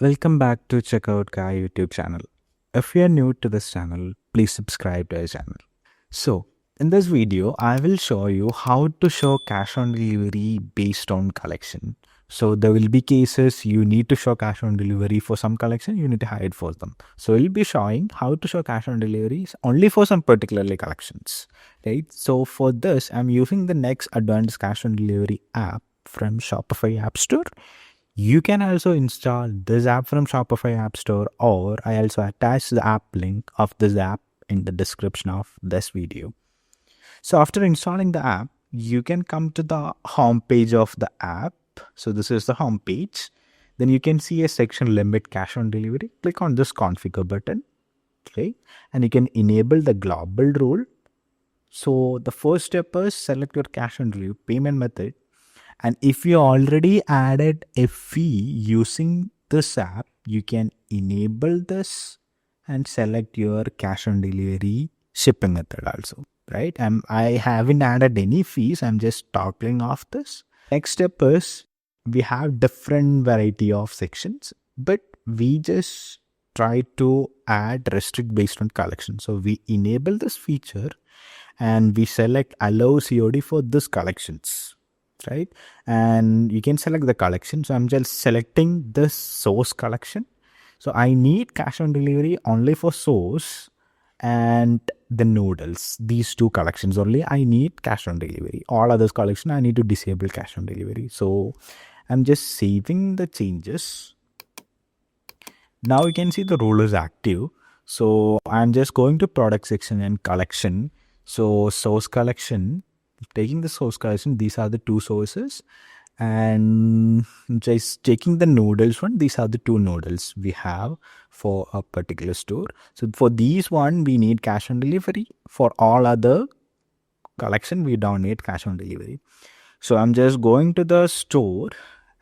Welcome back to Checkout Guy YouTube channel. If you are new to this channel, please subscribe to our channel. So, in this video, I will show you how to show cash on delivery based on collection. So, there will be cases you need to show cash on delivery for some collection, you need to hide for them. So, we'll be showing how to show cash on deliveries only for some particularly collections, right? So, for this, I'm using the Nex Advanced Cash on Delivery app from Shopify App Store. You can also install this app from Shopify App Store, or I also attach the app link of this app in the description of this video. So after installing the app, you can come to the home page of the app. So this is the home page. Then you can see a section limit cash on delivery. Click on this configure button. Okay. And you can enable the global rule. So the first step is select your cash on delivery payment method. And if you already added a fee using this app, you can enable this and select your cash on delivery shipping method also, right? I haven't added any fees. I'm just toggling off this. Next step is we have different variety of sections, but we just try to add restrict based on collection. So we enable this feature and we select allow COD for this collections, right? And you can select the collection. So I'm just selecting this source collection. So I need cash on delivery only for source and the noodles. These two collections only I need cash on delivery. All others collection I need to disable cash on delivery. So I'm just saving the changes. Now you can see the rule is active. So I'm just going to product section and collection. So source collection, taking the source collection, these are the two sources, and just taking the noodles one, these are the two noodles we have for a particular store. So for these one, we need cash on delivery. For all other collection, we don't need cash on delivery. So I'm just going to the store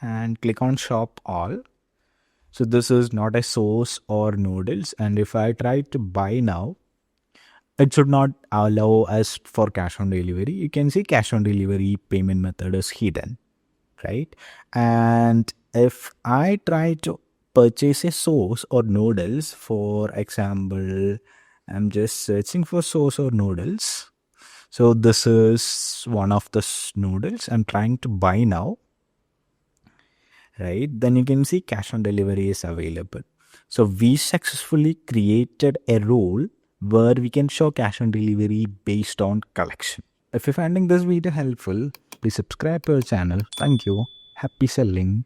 and click on shop all. So this is not a source or noodles. And if I try to buy now, it should not allow us for cash on delivery. You can see cash on delivery payment method is hidden, right? And if I try to purchase a sauce or noodles, for example, I'm just searching for sauce or noodles. So this is one of the noodles I'm trying to buy now, right? Then you can see cash on delivery is available. So we successfully created a rule where we can show cash on delivery based on collection. If you're finding this video helpful, please subscribe to our channel. Thank you. Happy selling.